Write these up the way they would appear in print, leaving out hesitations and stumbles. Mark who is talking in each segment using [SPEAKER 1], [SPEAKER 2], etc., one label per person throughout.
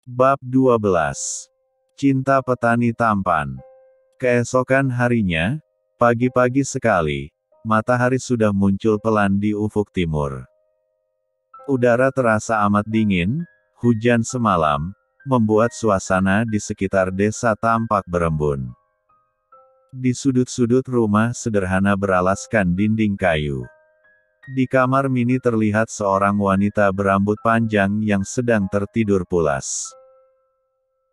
[SPEAKER 1] Bab 12. Cinta petani tampan. Keesokan harinya, pagi-pagi sekali, matahari sudah muncul pelan di ufuk timur. Udara terasa amat dingin, hujan semalam, membuat suasana di sekitar desa tampak berembun. Di sudut-sudut rumah sederhana beralaskan dinding kayu. Di kamar mini terlihat seorang wanita berambut panjang yang sedang tertidur pulas.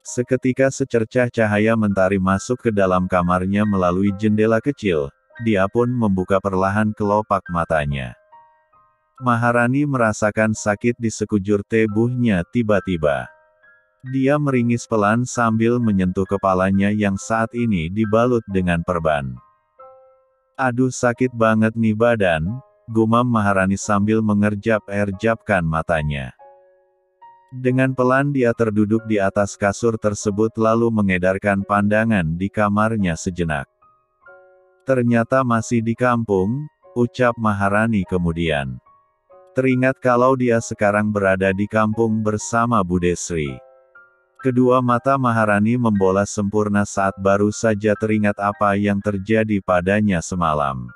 [SPEAKER 1] Seketika secercah cahaya mentari masuk ke dalam kamarnya melalui jendela kecil, dia pun membuka perlahan kelopak matanya. Maharani merasakan sakit di sekujur tubuhnya tiba-tiba. Dia meringis pelan sambil menyentuh kepalanya yang saat ini dibalut dengan perban. "Aduh, sakit banget nih badan," gumam Maharani sambil mengerjap-erjapkan matanya. Dengan pelan dia terduduk di atas kasur tersebut lalu mengedarkan pandangan di kamarnya sejenak. "Ternyata masih di kampung," ucap Maharani kemudian. Teringat kalau dia sekarang berada di kampung bersama Bude Sri. Kedua mata Maharani membola sempurna saat baru saja teringat apa yang terjadi padanya semalam.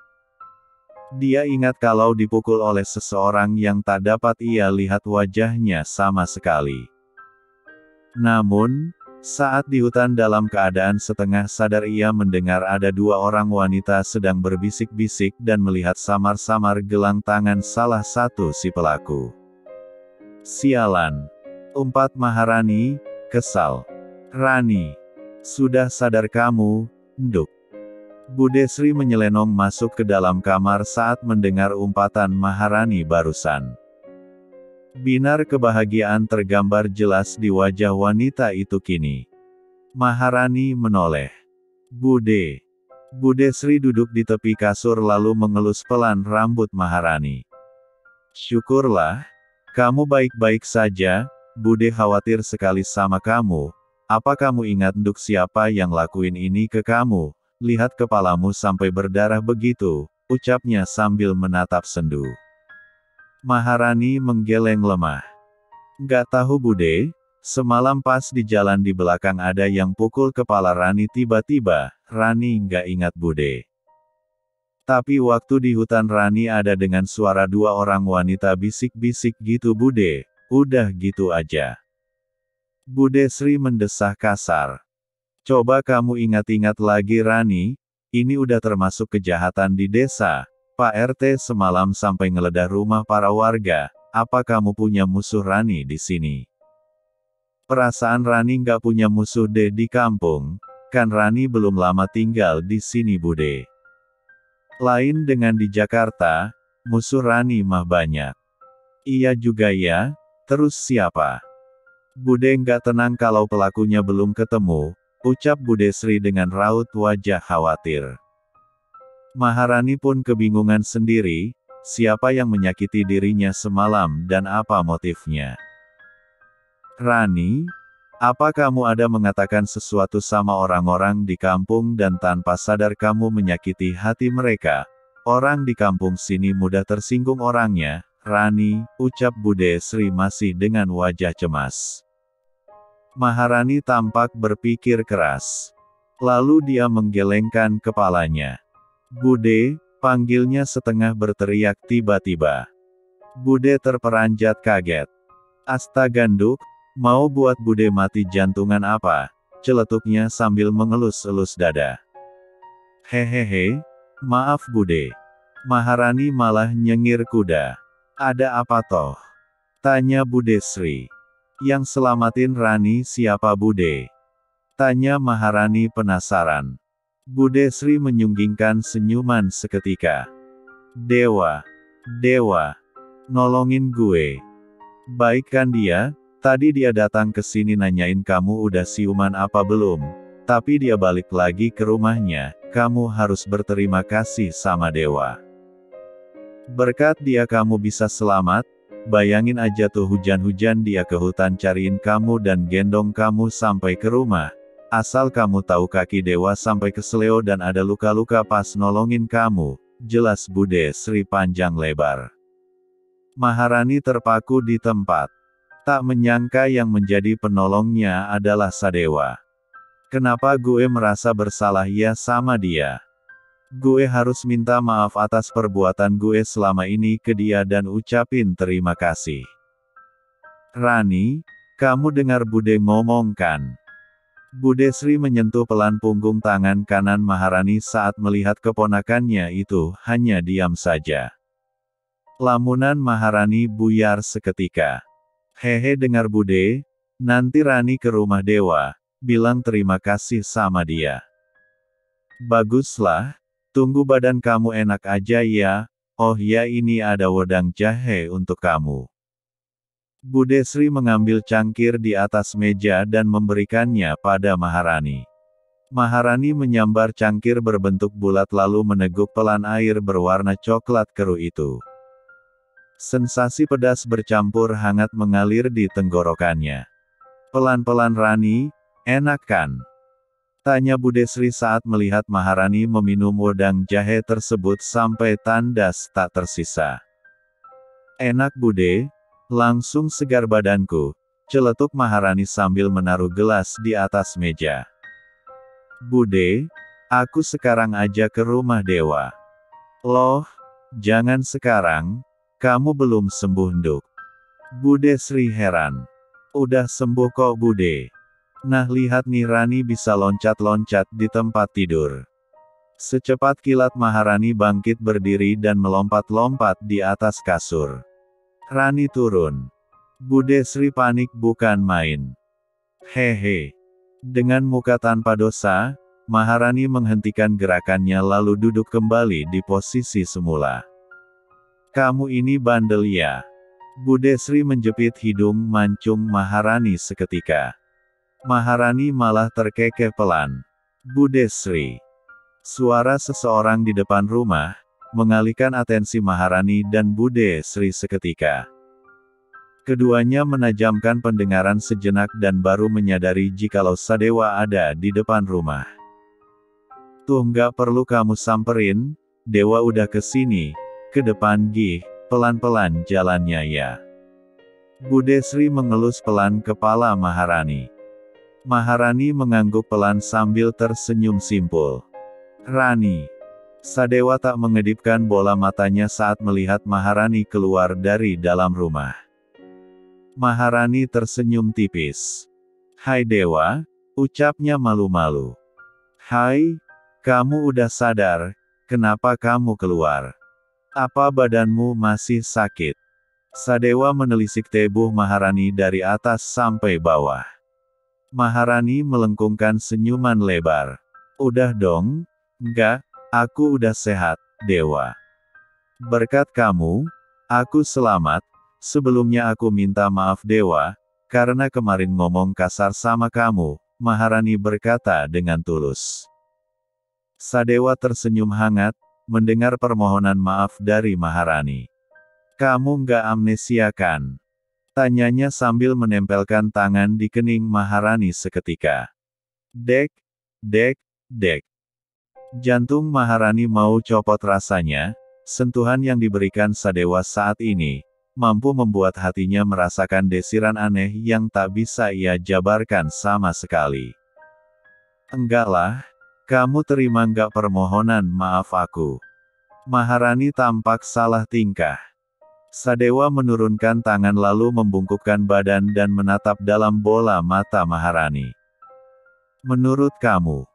[SPEAKER 1] Dia ingat kalau dipukul oleh seseorang yang tak dapat ia lihat wajahnya sama sekali. Namun, saat di hutan dalam keadaan setengah sadar ia mendengar ada dua orang wanita sedang berbisik-bisik dan melihat samar-samar gelang tangan salah satu si pelaku. "Sialan," umpat Maharani, kesal. "Rani, sudah sadar kamu, nduk?" Bude Sri menyelenong masuk ke dalam kamar saat mendengar umpatan Maharani barusan. Binar kebahagiaan tergambar jelas di wajah wanita itu kini. Maharani menoleh. "Bude." Bude Sri duduk di tepi kasur lalu mengelus pelan rambut Maharani. "Syukurlah, kamu baik-baik saja. Bude khawatir sekali sama kamu. Apa kamu ingat nduk siapa yang lakuin ini ke kamu? Lihat kepalamu sampai berdarah begitu," ucapnya sambil menatap sendu. Maharani menggeleng lemah. "Nggak tahu Bude, semalam pas di jalan di belakang ada yang pukul kepala Rani tiba-tiba, Rani nggak ingat Bude. Tapi waktu di hutan Rani ada dengan suara dua orang wanita bisik-bisik gitu Bude, udah gitu aja." Bude Sri mendesah kasar. "Coba kamu ingat-ingat lagi Rani, ini udah termasuk kejahatan di desa. Pak RT semalam sampai ngeledah rumah para warga, apa kamu punya musuh Rani di sini?" "Perasaan Rani nggak punya musuh deh di kampung, kan Rani belum lama tinggal di sini Bude. Lain dengan di Jakarta, musuh Rani mah banyak." "Iya juga ya, terus siapa?" "Bude nggak tenang kalau pelakunya belum ketemu," ucap Bude Sri dengan raut wajah khawatir. Maharani pun kebingungan sendiri, siapa yang menyakiti dirinya semalam dan apa motifnya. "Rani, apa kamu ada mengatakan sesuatu sama orang-orang di kampung dan tanpa sadar kamu menyakiti hati mereka? Orang di kampung sini mudah tersinggung orangnya, Rani," ucap Bude Sri masih dengan wajah cemas. Maharani tampak berpikir keras. Lalu dia menggelengkan kepalanya. "Bude," panggilnya setengah berteriak tiba-tiba. Bude terperanjat kaget. "Astaga nduk, mau buat Bude mati jantungan apa?" celetuknya sambil mengelus-elus dada. "Hehehe, maaf Bude." Maharani malah nyengir kuda. "Ada apa toh?" tanya Bude Sri. "Yang selamatin Rani siapa Bude?" tanya Maharani penasaran. Bude Sri menyunggingkan senyuman seketika. "Dewa. Dewa. Nolongin gue. Baik kan dia, tadi dia datang ke sini nanyain kamu udah siuman apa belum, tapi dia balik lagi ke rumahnya, kamu harus berterima kasih sama Dewa. Berkat dia kamu bisa selamat. Bayangin aja tuh hujan-hujan dia ke hutan cariin kamu dan gendong kamu sampai ke rumah. Asal kamu tahu kaki Dewa sampai kesleo dan ada luka-luka pas nolongin kamu," jelas Bude Sri panjang lebar. Maharani terpaku di tempat. Tak menyangka yang menjadi penolongnya adalah Sadewa. Kenapa gue merasa bersalah ya sama dia? Gue harus minta maaf atas perbuatan gue selama ini ke dia dan ucapin terima kasih. Rani, kamu dengar Bude ngomong kan? Bude Sri menyentuh pelan punggung tangan kanan Maharani saat melihat keponakannya itu hanya diam saja. Lamunan Maharani buyar seketika. Hehe, dengar Bude, nanti Rani ke rumah Dewa, bilang terima kasih sama dia. Baguslah, tunggu badan kamu enak aja ya. Oh ya, ini ada wedang jahe untuk kamu. Bude Sri mengambil cangkir di atas meja dan memberikannya pada Maharani. Maharani menyambar cangkir berbentuk bulat lalu meneguk pelan air berwarna coklat keruh itu. Sensasi pedas bercampur hangat mengalir di tenggorokannya. Pelan-pelan Rani, enak kan? Tanya Bude Sri saat melihat Maharani meminum wedang jahe tersebut sampai tandas tak tersisa. Enak Bude, langsung segar badanku, celetuk Maharani sambil menaruh gelas di atas meja. Bude, aku sekarang aja ke rumah Dewa. Loh, jangan sekarang, kamu belum sembuh nduk. Bude Sri heran. Udah sembuh kok Bude. Nah lihat nih Rani bisa loncat-loncat di tempat tidur. Secepat kilat Maharani bangkit berdiri dan melompat-lompat di atas kasur. Rani turun. Bude Sri panik bukan main. Hehe. Dengan muka tanpa dosa, Maharani menghentikan gerakannya lalu duduk kembali di posisi semula. Kamu ini bandel ya. Bude Sri menjepit hidung mancung Maharani seketika. Maharani malah terkekeh pelan. Bude Sri. Suara seseorang di depan rumah, mengalihkan atensi Maharani dan Bude Sri seketika. Keduanya menajamkan pendengaran sejenak dan baru menyadari jikalau Sadewa ada di depan rumah. Tuh nggak perlu kamu samperin, Dewa udah kesini, ke depan gih, pelan-pelan jalannya ya. Bude Sri mengelus pelan kepala Maharani. Maharani mengangguk pelan sambil tersenyum simpul. Rani. Sadewa tak mengedipkan bola matanya saat melihat Maharani keluar dari dalam rumah. Maharani tersenyum tipis. Hai Dewa, ucapnya malu-malu. Hai, kamu udah sadar, kenapa kamu keluar? Apa badanmu masih sakit? Sadewa menelisik tubuh Maharani dari atas sampai bawah. Maharani melengkungkan senyuman lebar. Udah dong, enggak, aku udah sehat, Dewa. Berkat kamu, aku selamat. Sebelumnya aku minta maaf Dewa, karena kemarin ngomong kasar sama kamu, Maharani berkata dengan tulus. Sadewa tersenyum hangat, mendengar permohonan maaf dari Maharani. Kamu nggak amnesia kan? Tanyanya sambil menempelkan tangan di kening Maharani seketika. Dek, dek, dek. Jantung Maharani mau copot rasanya, sentuhan yang diberikan Sadewa saat ini, mampu membuat hatinya merasakan desiran aneh yang tak bisa ia jabarkan sama sekali. Enggaklah, kamu terima nggak permohonan maaf aku? Maharani tampak salah tingkah. Sadewa menurunkan tangan lalu membungkukkan badan dan menatap dalam bola mata Maharani. Menurut kamu,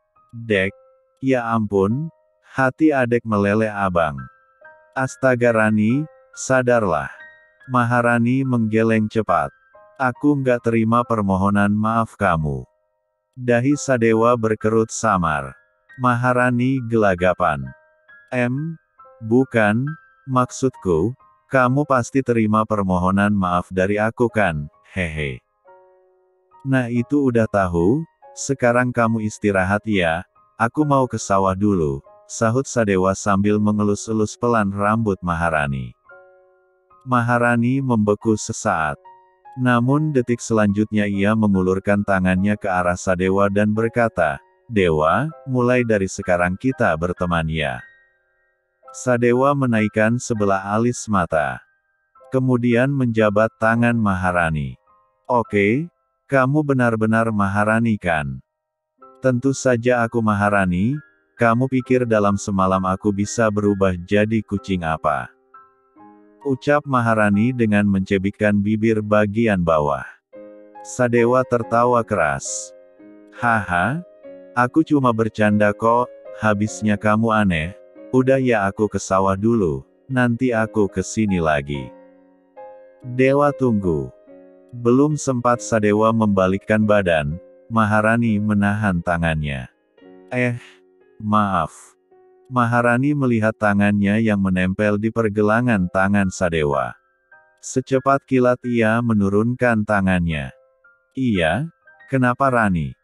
[SPEAKER 1] Dek, ya ampun, hati adek meleleh abang. Astaga Rani, sadarlah. Maharani menggeleng cepat. Aku nggak terima permohonan maaf kamu. Dahi Sadewa berkerut samar. Maharani gelagapan. Bukan, maksudku, kamu pasti terima permohonan maaf dari aku kan, hehe. Nah itu udah tahu, sekarang kamu istirahat ya, aku mau ke sawah dulu, sahut Sadewa sambil mengelus-elus pelan rambut Maharani. Maharani membeku sesaat. Namun detik selanjutnya ia mengulurkan tangannya ke arah Sadewa dan berkata, Dewa, mulai dari sekarang kita berteman ya. Sadewa menaikkan sebelah alis mata. Kemudian menjabat tangan Maharani. Oke, kamu benar-benar Maharani kan? Tentu saja aku Maharani, kamu pikir dalam semalam aku bisa berubah jadi kucing apa? Ucap Maharani dengan mencebikkan bibir bagian bawah. Sadewa tertawa keras. Haha, aku cuma bercanda kok, habisnya kamu aneh. Udah ya aku ke sawah dulu, nanti aku ke sini lagi. Dewa tunggu. Belum sempat Sadewa membalikkan badan, Maharani menahan tangannya. Maaf. Maharani melihat tangannya yang menempel di pergelangan tangan Sadewa. Secepat kilat ia menurunkan tangannya. Iya? Kenapa Rani?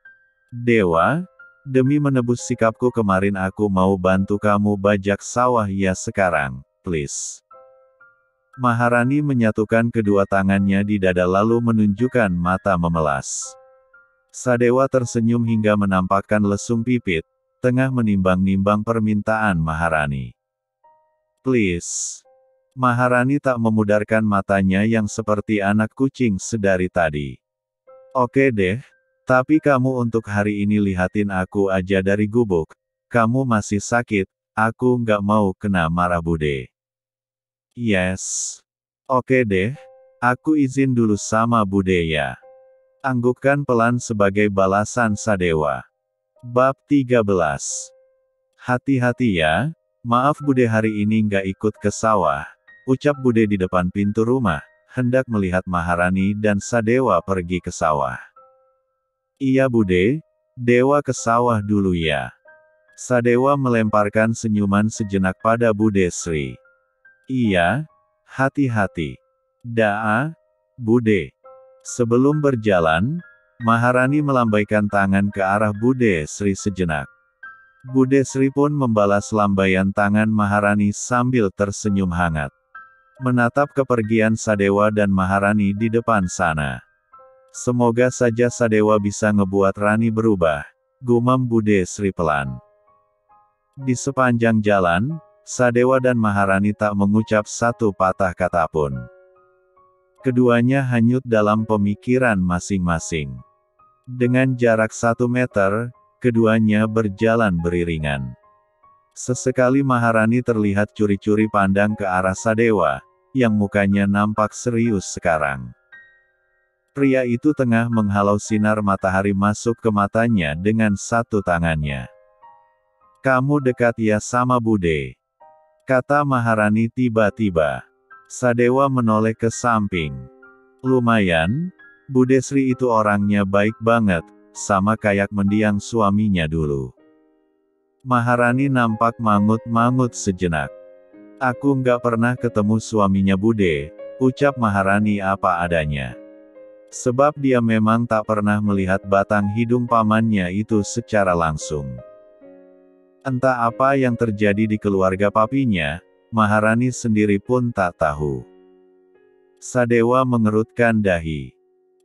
[SPEAKER 1] Dewa, demi menebus sikapku kemarin aku mau bantu kamu bajak sawah ya sekarang, please. Maharani menyatukan kedua tangannya di dada lalu menunjukkan mata memelas. Sadewa tersenyum hingga menampakkan lesung pipit, tengah menimbang-nimbang permintaan Maharani. Please. Maharani tak memudarkan matanya yang seperti anak kucing sedari tadi. Oke deh, tapi kamu untuk hari ini lihatin aku aja dari gubuk. Kamu masih sakit, aku nggak mau kena marah Bude. Yes. Oke deh, aku izin dulu sama Bude ya. Anggukkan pelan sebagai balasan Sadewa. Bab 13. Hati-hati ya, maaf Bude hari ini nggak ikut ke sawah, ucap Bude di depan pintu rumah, hendak melihat Maharani dan Sadewa pergi ke sawah. Iya Bude, Dewa ke sawah dulu ya. Sadewa melemparkan senyuman sejenak pada Bude Sri. Iya, hati-hati. Daa, Bude. Sebelum berjalan, Maharani melambaikan tangan ke arah Bude Sri sejenak. Bude Sri pun membalas lambaian tangan Maharani sambil tersenyum hangat. Menatap kepergian Sadewa dan Maharani di depan sana. Semoga saja Sadewa bisa ngebuat Rani berubah, gumam Bude Sri pelan. Di sepanjang jalan, Sadewa dan Maharani tak mengucap satu patah kata pun. Keduanya hanyut dalam pemikiran masing-masing. Dengan jarak 1 meter, keduanya berjalan beriringan. Sesekali Maharani terlihat curi-curi pandang ke arah Sadewa, yang mukanya nampak serius sekarang. Pria itu tengah menghalau sinar matahari masuk ke matanya dengan satu tangannya. Kamu dekat ya sama Bude? Kata Maharani tiba-tiba. Sadewa menoleh ke samping. Lumayan, Bude Sri itu orangnya baik banget, sama kayak mendiang suaminya dulu. Maharani nampak mangut-mangut sejenak. Aku nggak pernah ketemu suaminya Bude, ucap Maharani apa adanya. Sebab dia memang tak pernah melihat batang hidung pamannya itu secara langsung. Entah apa yang terjadi di keluarga papinya, Maharani sendiri pun tak tahu. Sadewa mengerutkan dahi.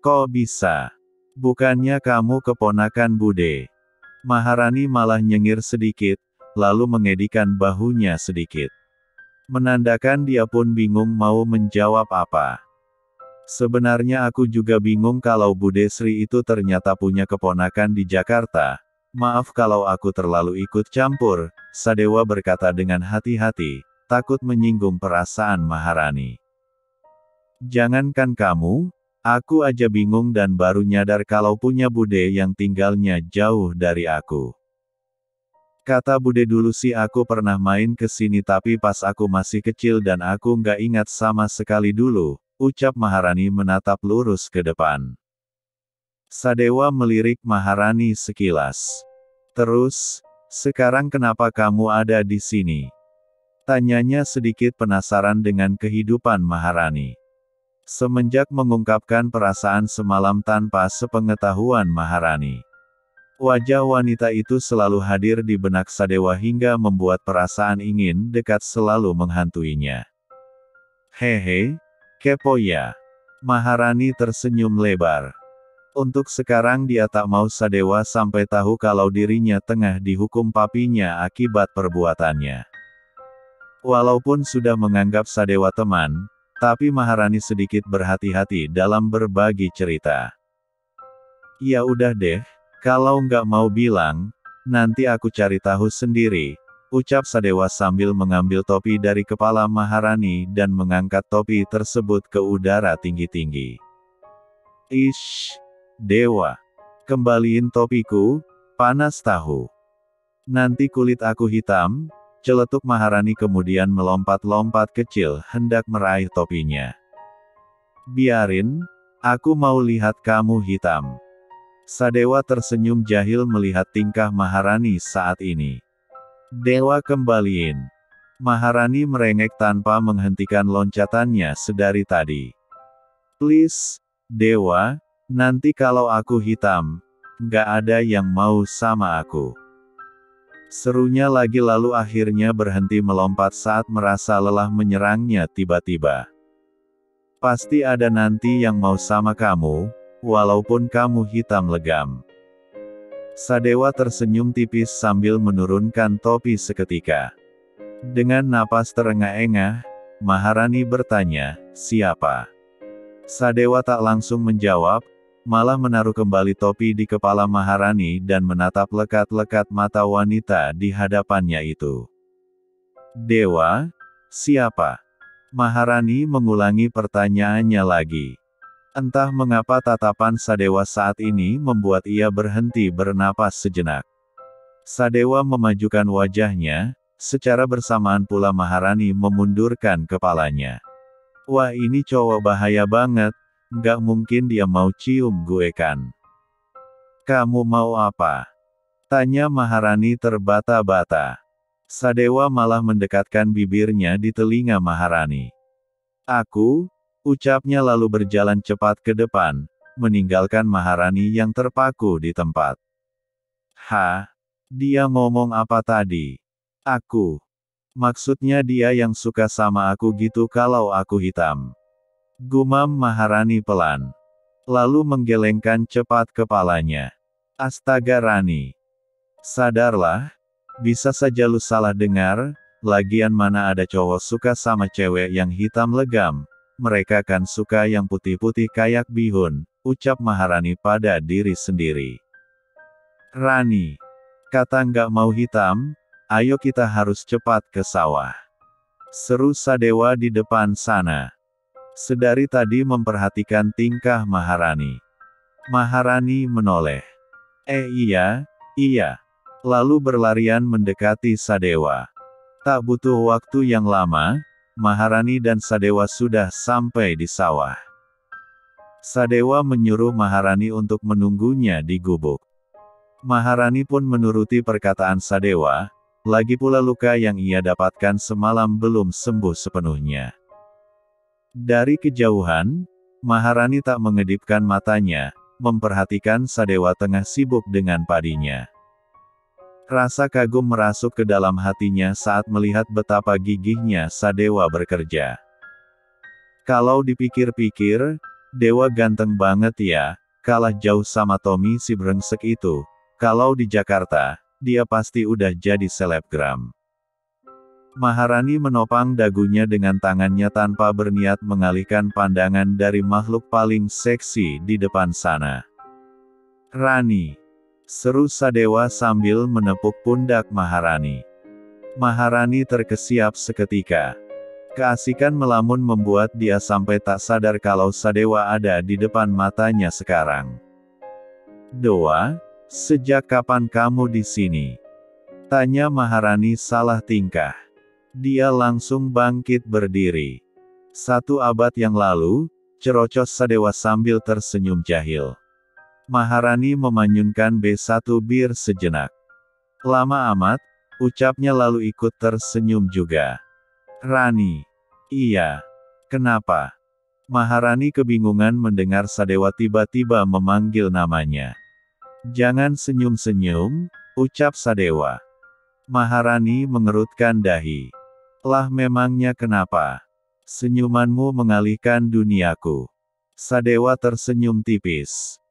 [SPEAKER 1] Kok bisa? Bukannya kamu keponakan Bude? Maharani malah nyengir sedikit, lalu mengedikan bahunya sedikit. Menandakan dia pun bingung mau menjawab apa. Sebenarnya aku juga bingung kalau Bude Sri itu ternyata punya keponakan di Jakarta. Maaf kalau aku terlalu ikut campur, Sadewa berkata dengan hati-hati, takut menyinggung perasaan Maharani. Jangankan kamu, aku aja bingung dan baru nyadar kalau punya Bude yang tinggalnya jauh dari aku. Kata Bude dulu sih aku pernah main ke sini tapi pas aku masih kecil dan aku nggak ingat sama sekali dulu, ucap Maharani menatap lurus ke depan. Sadewa melirik Maharani sekilas. Terus, sekarang kenapa kamu ada di sini? Tanyanya sedikit penasaran dengan kehidupan Maharani. Semenjak mengungkapkan perasaan semalam tanpa sepengetahuan Maharani. Wajah wanita itu selalu hadir di benak Sadewa hingga membuat perasaan ingin dekat selalu menghantuinya. Hehe, kepo ya. Maharani tersenyum lebar. Untuk sekarang dia tak mau Sadewa sampai tahu kalau dirinya tengah dihukum papinya akibat perbuatannya. Walaupun sudah menganggap Sadewa teman, Tapi Maharani sedikit berhati-hati dalam berbagi cerita. Ya udah deh, kalau nggak mau bilang, nanti aku cari tahu sendiri, ucap Sadewa sambil mengambil topi dari kepala Maharani dan mengangkat topi tersebut ke udara tinggi-tinggi. Ish, Dewa, kembaliin topiku, panas tahu. Nanti kulit aku hitam, celetuk Maharani kemudian melompat-lompat kecil hendak meraih topinya. Biarin, aku mau lihat kamu hitam. Sadewa tersenyum jahil melihat tingkah Maharani saat ini. Dewa kembaliin. Maharani merengek tanpa menghentikan loncatannya sedari tadi. Please, Dewa, nanti kalau aku hitam, nggak ada yang mau sama aku. Serunya lagi lalu akhirnya berhenti melompat saat merasa lelah menyerangnya tiba-tiba. Pasti ada nanti yang mau sama kamu, walaupun kamu hitam legam. Sadewa tersenyum tipis sambil menurunkan topi seketika. Dengan napas terengah-engah, Maharani bertanya, siapa? Sadewa tak langsung menjawab, malah menaruh kembali topi di kepala Maharani dan menatap lekat-lekat mata wanita di hadapannya itu. Dewa? Siapa? Maharani mengulangi pertanyaannya lagi. Entah mengapa tatapan Sadewa saat ini membuat ia berhenti bernapas sejenak. Sadewa memajukan wajahnya, secara bersamaan pula Maharani memundurkan kepalanya. Wah ini cowok bahaya banget, nggak mungkin dia mau cium gue kan. Kamu mau apa? Tanya Maharani terbata-bata. Sadewa malah mendekatkan bibirnya di telinga Maharani. Aku, ucapnya lalu berjalan cepat ke depan, meninggalkan Maharani yang terpaku di tempat. Dia ngomong apa tadi? Aku. Maksudnya dia yang suka sama aku gitu kalau aku hitam. Gumam Maharani pelan. Lalu menggelengkan cepat kepalanya. Astaga Rani. Sadarlah, bisa saja lu salah dengar, lagian mana ada cowok suka sama cewek yang hitam legam, mereka kan suka yang putih-putih kayak bihun, ucap Maharani pada diri sendiri. Rani. Kata nggak mau hitam, ayo kita harus cepat ke sawah. Seru Sadewa di depan sana. Sedari tadi memperhatikan tingkah Maharani. Maharani menoleh. Iya. Lalu berlarian mendekati Sadewa. Tak butuh waktu yang lama, Maharani dan Sadewa sudah sampai di sawah. Sadewa menyuruh Maharani untuk menunggunya di gubuk. Maharani pun menuruti perkataan Sadewa, lagi pula luka yang ia dapatkan semalam belum sembuh sepenuhnya. Dari kejauhan, Maharani tak mengedipkan matanya, memperhatikan Sadewa tengah sibuk dengan padinya. Rasa kagum merasuk ke dalam hatinya saat melihat betapa gigihnya Sadewa bekerja. Kalau dipikir-pikir, Dewa ganteng banget ya, kalah jauh sama Tommy si brengsek itu. Kalau di Jakarta, dia pasti udah jadi selebgram. Maharani menopang dagunya dengan tangannya tanpa berniat mengalihkan pandangan dari makhluk paling seksi di depan sana. Rani. Seru Sadewa sambil menepuk pundak Maharani. Maharani terkesiap seketika. Keasikan melamun membuat dia sampai tak sadar kalau Sadewa ada di depan matanya sekarang. Doa, sejak kapan kamu di sini? Tanya Maharani salah tingkah. Dia langsung bangkit berdiri. 1 abad yang lalu, cerocos Sadewa sambil tersenyum jahil. Maharani memanyunkan B1 bir sejenak. Lama amat, ucapnya lalu ikut tersenyum juga. Rani. Iya. Kenapa? Maharani kebingungan mendengar Sadewa tiba-tiba memanggil namanya. Jangan senyum-senyum, ucap Sadewa. Maharani mengerutkan dahi. Lah memangnya kenapa? Senyumanmu mengalihkan duniaku. Sadewa tersenyum tipis.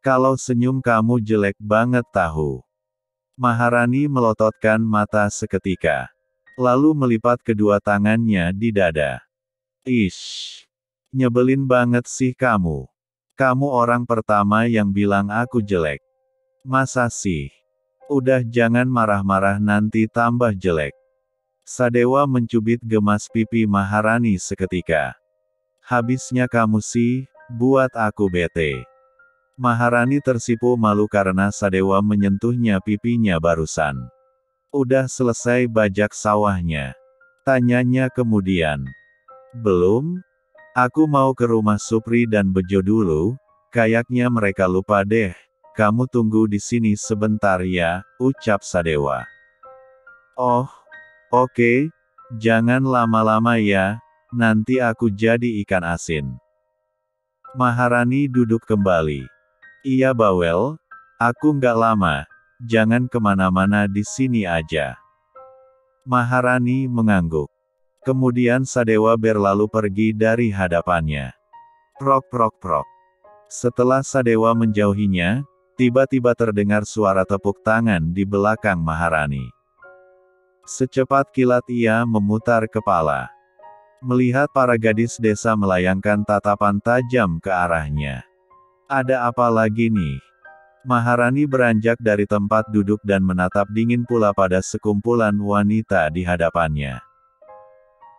[SPEAKER 1] Kalau senyum kamu jelek banget tahu. Maharani melototkan mata seketika. Lalu melipat kedua tangannya di dada. Ish. Nyebelin banget sih kamu. Kamu orang pertama yang bilang aku jelek. Masa sih? Udah jangan marah-marah nanti tambah jelek. Sadewa mencubit gemas pipi Maharani seketika. Habisnya kamu sih, buat aku bete. Maharani tersipu malu karena Sadewa menyentuhnya pipinya barusan. Udah selesai bajak sawahnya? Tanyanya kemudian. Belum? Aku mau ke rumah Supri dan Bejo dulu, kayaknya mereka lupa deh. Kamu tunggu di sini sebentar ya, ucap Sadewa. Oh, oke, jangan lama-lama ya, nanti aku jadi ikan asin. Maharani duduk kembali. Iya bawel, aku nggak lama, jangan kemana-mana di sini aja. Maharani mengangguk. Kemudian Sadewa berlalu pergi dari hadapannya. Prok prok prok. Setelah Sadewa menjauhinya, tiba-tiba terdengar suara tepuk tangan di belakang Maharani. Secepat kilat ia memutar kepala. Melihat para gadis desa melayangkan tatapan tajam ke arahnya. Ada apa lagi nih? Maharani beranjak dari tempat duduk dan menatap dingin pula pada sekumpulan wanita di hadapannya.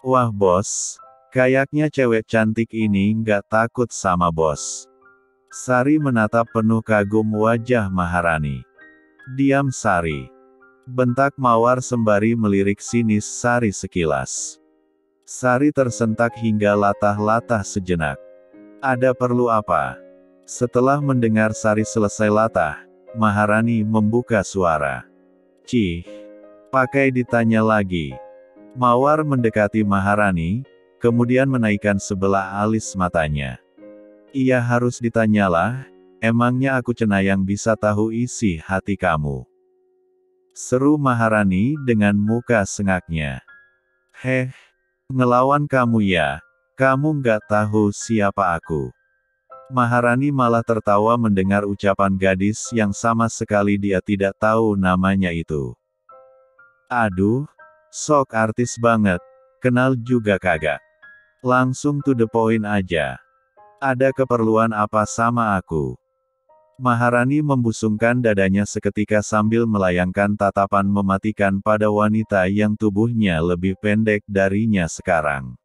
[SPEAKER 1] Wah bos, kayaknya cewek cantik ini nggak takut sama bos. Sari menatap penuh kagum wajah Maharani. Diam Sari. Bentak Mawar sembari melirik sinis Sari sekilas. Sari tersentak hingga latah-latah sejenak. Ada perlu apa? Setelah mendengar Sari selesai latah, Maharani membuka suara. Cih, pakai ditanya lagi. Mawar mendekati Maharani, kemudian menaikkan sebelah alis matanya. Iya harus ditanyalah, emangnya aku cenayang bisa tahu isi hati kamu? Seru Maharani dengan muka sengaknya. Heh, ngelawan kamu ya, kamu nggak tahu siapa aku. Maharani malah tertawa mendengar ucapan gadis yang sama sekali dia tidak tahu namanya itu. Aduh, sok artis banget, kenal juga kagak. Langsung to the point aja. Ada keperluan apa sama aku? Maharani membusungkan dadanya seketika sambil melayangkan tatapan mematikan pada wanita yang tubuhnya lebih pendek darinya sekarang.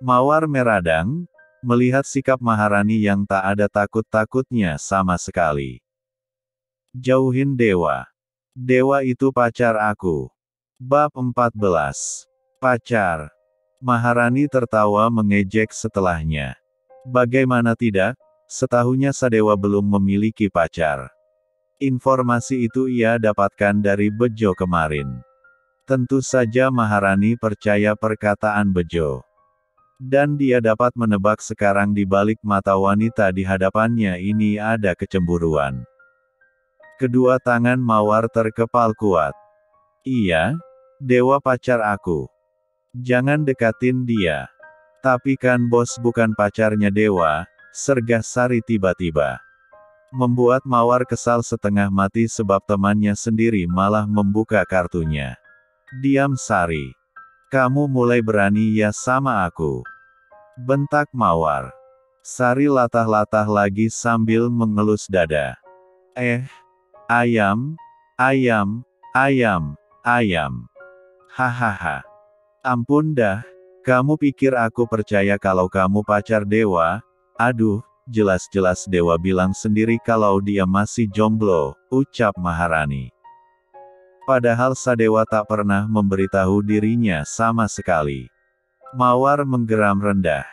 [SPEAKER 1] Mawar meradang, melihat sikap Maharani yang tak ada takut-takutnya sama sekali. Jauhin Dewa. Dewa itu pacar aku. Bab 14. Pacar. Maharani tertawa mengejek setelahnya. Bagaimana tidak? Setahunya Sadewa belum memiliki pacar. Informasi itu ia dapatkan dari Bejo kemarin. Tentu saja Maharani percaya perkataan Bejo. Dan dia dapat menebak sekarang di balik mata wanita di hadapannya ini ada kecemburuan. Kedua tangan Mawar terkepal kuat. Iya, Dewa pacar aku. Jangan dekatin dia. Tapi kan bos bukan pacarnya Dewa. Sergah Sari tiba-tiba. Membuat Mawar kesal setengah mati sebab temannya sendiri malah membuka kartunya. Diam Sari. Kamu mulai berani ya sama aku. Bentak Mawar. Sari latah-latah lagi sambil mengelus dada. Ayam, ayam, ayam, ayam. Hahaha. Ampun dah, kamu pikir aku percaya kalau kamu pacar Dewa? Aduh, jelas-jelas Dewa bilang sendiri kalau dia masih jomblo, ucap Maharani. Padahal Sadewa tak pernah memberitahu dirinya sama sekali. Mawar menggeram rendah.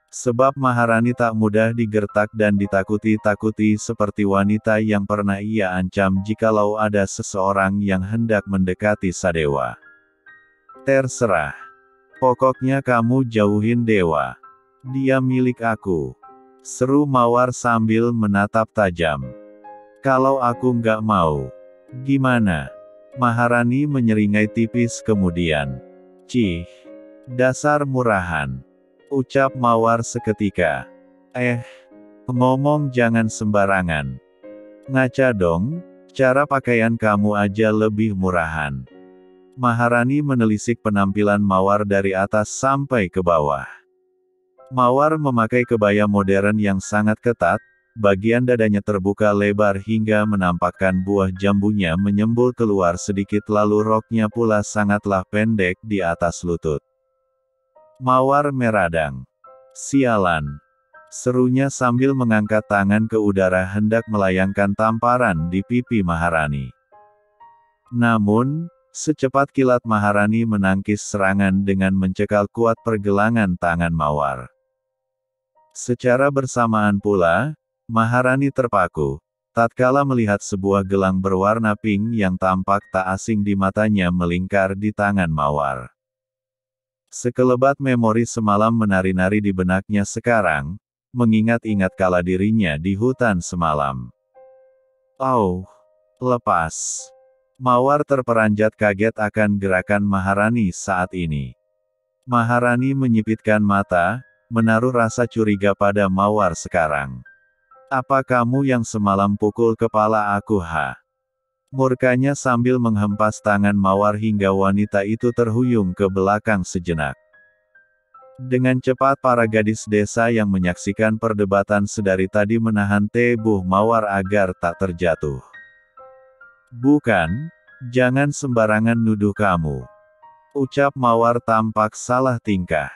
[SPEAKER 1] Sebab Maharani tak mudah digertak dan ditakuti-takuti seperti wanita yang pernah ia ancam jikalau ada seseorang yang hendak mendekati Sadewa. Terserah. Pokoknya kamu jauhin Dewa. Dia milik aku. Seru Mawar sambil menatap tajam. Kalau aku nggak mau. Gimana? Maharani menyeringai tipis kemudian. Cih. Dasar murahan. Ucap Mawar seketika. Ngomong jangan sembarangan. Ngaca dong, cara pakaian kamu aja lebih murahan. Maharani menelisik penampilan Mawar dari atas sampai ke bawah. Mawar memakai kebaya modern yang sangat ketat, bagian dadanya terbuka lebar hingga menampakkan buah jambunya menyembul keluar sedikit lalu roknya pula sangatlah pendek di atas lutut. Mawar meradang. Sialan. Serunya sambil mengangkat tangan ke udara hendak melayangkan tamparan di pipi Maharani. Namun, secepat kilat Maharani menangkis serangan dengan mencekal kuat pergelangan tangan Mawar. Secara bersamaan pula, Maharani terpaku, tatkala melihat sebuah gelang berwarna pink yang tampak tak asing di matanya melingkar di tangan Mawar. Sekelebat memori semalam menari-nari di benaknya sekarang, mengingat-ingat kala dirinya di hutan semalam. Oh, lepas. Mawar terperanjat kaget akan gerakan Maharani saat ini. Maharani menyipitkan mata, menaruh rasa curiga pada Mawar sekarang. Apa kamu yang semalam pukul kepala aku ha? Murkanya sambil menghempas tangan Mawar hingga wanita itu terhuyung ke belakang sejenak. Dengan cepat para gadis desa yang menyaksikan perdebatan sedari tadi menahan tubuh Mawar agar tak terjatuh. Bukan, jangan sembarangan nuduh kamu. Ucap Mawar tampak salah tingkah.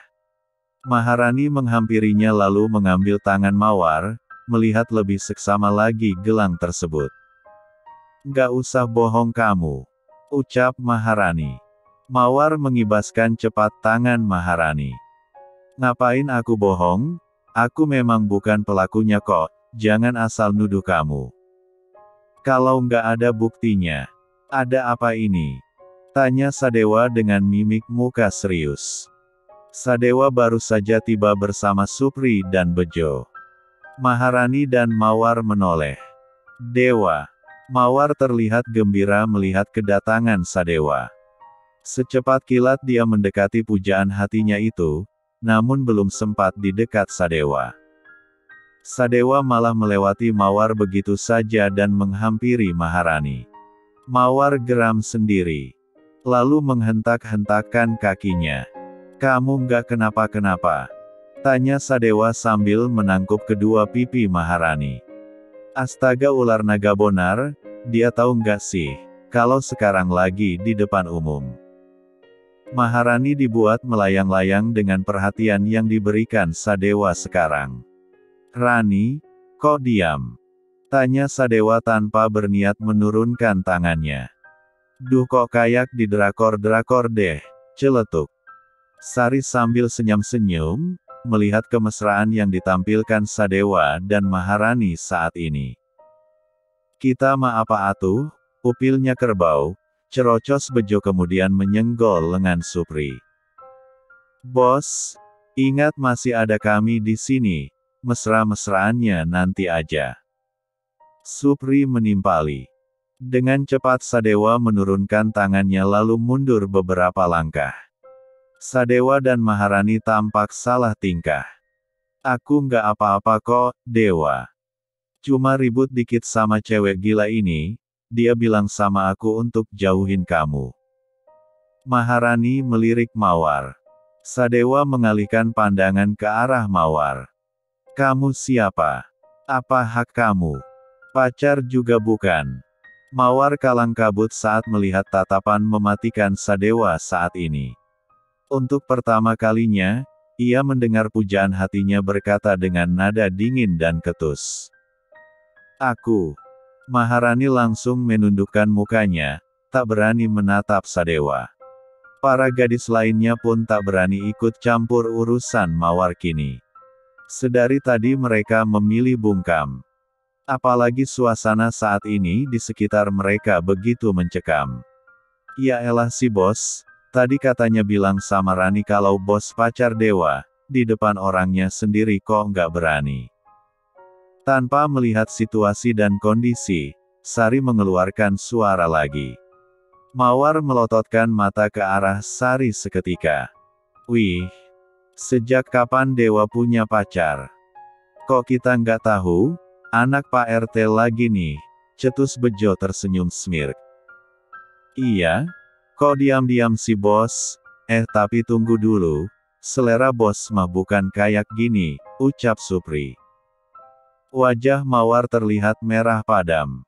[SPEAKER 1] Maharani menghampirinya lalu mengambil tangan Mawar, melihat lebih seksama lagi gelang tersebut. Gak usah bohong kamu. Ucap Maharani. Mawar mengibaskan cepat tangan Maharani. Ngapain aku bohong? Aku memang bukan pelakunya kok, jangan asal nuduh kamu. Kalau nggak ada buktinya. Ada apa ini? Tanya Sadewa dengan mimik muka serius. Sadewa baru saja tiba bersama Supri dan Bejo. Maharani dan Mawar menoleh. Dewa. Mawar terlihat gembira melihat kedatangan Sadewa. Secepat kilat dia mendekati pujaan hatinya itu, namun belum sempat di dekat Sadewa. Sadewa malah melewati Mawar begitu saja dan menghampiri Maharani. Mawar geram sendiri. Lalu menghentak-hentakkan kakinya. Kamu nggak kenapa-kenapa? Tanya Sadewa sambil menangkup kedua pipi Maharani. Astaga ular naga bonar, dia tahu nggak sih, kalau sekarang lagi di depan umum. Maharani dibuat melayang-layang dengan perhatian yang diberikan Sadewa sekarang. Rani, kok diam? Tanya Sadewa tanpa berniat menurunkan tangannya. Duh kok kayak di drakor-drakor deh, celetuk. Sari sambil senyum-senyum, melihat kemesraan yang ditampilkan Sadewa dan Maharani saat ini. Kita mah apa atuh, upilnya kerbau, cerocos Bejo kemudian menyenggol lengan Supri. Bos, ingat masih ada kami di sini, mesra-mesraannya nanti aja. Supri menimpali. Dengan cepat Sadewa menurunkan tangannya lalu mundur beberapa langkah. Sadewa dan Maharani tampak salah tingkah. Aku nggak apa-apa kok, Dewa. Cuma ribut dikit sama cewek gila ini, dia bilang sama aku untuk jauhin kamu. Maharani melirik Mawar. Sadewa mengalihkan pandangan ke arah Mawar. Kamu siapa? Apa hak kamu? Pacar juga bukan. Mawar kalang kabut saat melihat tatapan mematikan Sadewa saat ini. Untuk pertama kalinya, ia mendengar pujaan hatinya berkata dengan nada dingin dan ketus. Aku. Maharani langsung menundukkan mukanya, tak berani menatap Sadewa. Para gadis lainnya pun tak berani ikut campur urusan Mawar kini. Sedari tadi mereka memilih bungkam. Apalagi suasana saat ini di sekitar mereka begitu mencekam. Ya elah si bos. Tadi katanya bilang sama Rani kalau bos pacar Dewa, di depan orangnya sendiri kok nggak berani. Tanpa melihat situasi dan kondisi, Sari mengeluarkan suara lagi. Mawar melototkan mata ke arah Sari seketika. Wih, sejak kapan Dewa punya pacar? Kok kita nggak tahu? Anak Pak RT lagi nih, cetus Bejo tersenyum smirk. Iya? Kok diam-diam si bos? Tapi tunggu dulu, selera bos mah bukan kayak gini, ucap Supri. Wajah Mawar terlihat merah padam.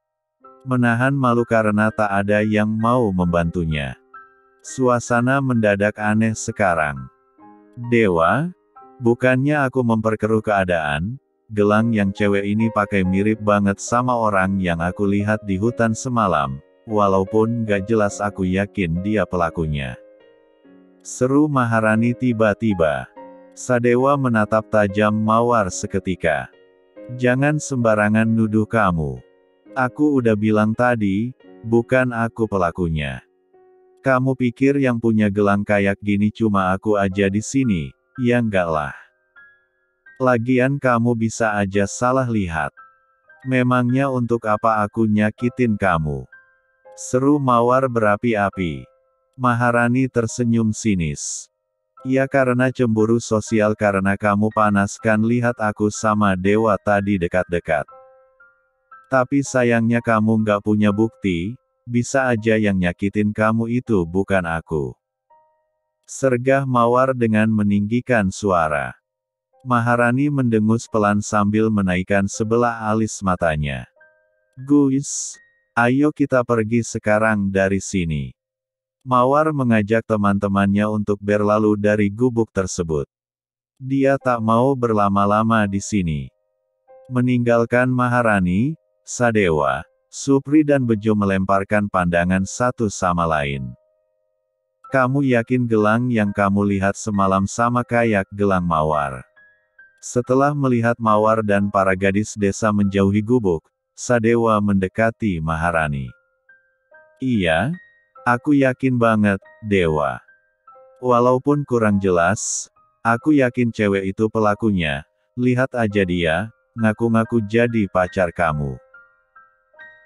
[SPEAKER 1] Menahan malu karena tak ada yang mau membantunya. Suasana mendadak aneh sekarang. Dewa, bukannya aku memperkeruh keadaan, gelang yang cewek ini pakai mirip banget sama orang yang aku lihat di hutan semalam, walaupun gak jelas aku yakin dia pelakunya. Seru Maharani tiba-tiba. Sadewa menatap tajam Mawar seketika. Jangan sembarangan nuduh kamu. Aku udah bilang tadi, bukan aku pelakunya. Kamu pikir yang punya gelang kayak gini cuma aku aja di sini? Ya enggak lah. Lagian kamu bisa aja salah lihat. Memangnya untuk apa aku nyakitin kamu? Seru Mawar berapi-api. Maharani tersenyum sinis. Ya karena cemburu sosial karena kamu panaskan lihat aku sama Dewa tadi dekat-dekat. Tapi sayangnya kamu nggak punya bukti, bisa aja yang nyakitin kamu itu bukan aku. Sergah Mawar dengan meninggikan suara. Maharani mendengus pelan sambil menaikkan sebelah alis matanya. Guys, ayo kita pergi sekarang dari sini. Mawar mengajak teman-temannya untuk berlalu dari gubuk tersebut. Dia tak mau berlama-lama di sini. Meninggalkan Maharani, Sadewa, Supri dan Bejo melemparkan pandangan satu sama lain. Kamu yakin gelang yang kamu lihat semalam sama kayak gelang Mawar? Setelah melihat Mawar dan para gadis desa menjauhi gubuk, Sadewa mendekati Maharani. Iya, aku yakin banget, Dewa. Walaupun kurang jelas, aku yakin cewek itu pelakunya. Lihat aja dia, ngaku-ngaku jadi pacar kamu.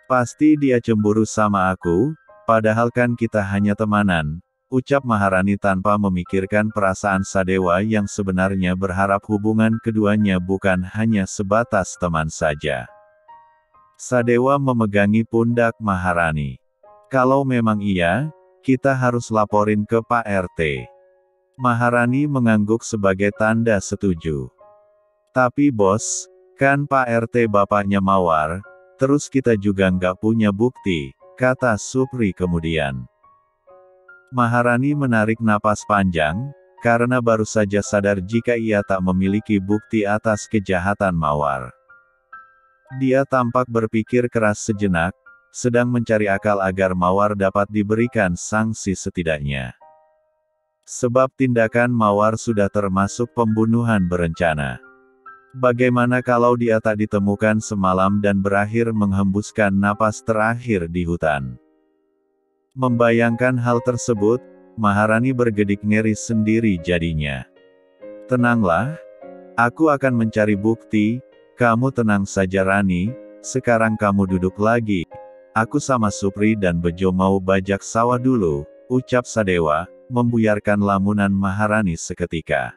[SPEAKER 1] Pasti dia cemburu sama aku, padahal kan kita hanya temanan, ucap Maharani tanpa memikirkan perasaan Sadewa yang sebenarnya berharap hubungan keduanya bukan hanya sebatas teman saja. Sadewa memegangi pundak Maharani. Kalau memang iya, kita harus laporin ke Pak RT. Maharani mengangguk sebagai tanda setuju. Tapi bos, kan Pak RT bapaknya Mawar, terus kita juga nggak punya bukti, kata Supri kemudian. Maharani menarik napas panjang, karena baru saja sadar jika ia tak memiliki bukti atas kejahatan Mawar. Dia tampak berpikir keras sejenak, sedang mencari akal agar Mawar dapat diberikan sanksi setidaknya. Sebab tindakan Mawar sudah termasuk pembunuhan berencana. Bagaimana kalau dia tak ditemukan semalam dan berakhir menghembuskan napas terakhir di hutan? Membayangkan hal tersebut, Maharani bergedik ngeri sendiri jadinya. Tenanglah, aku akan mencari bukti, kamu tenang saja Rani, sekarang kamu duduk lagi. Aku sama Supri dan Bejo mau bajak sawah dulu, ucap Sadewa, membuyarkan lamunan Maharani seketika.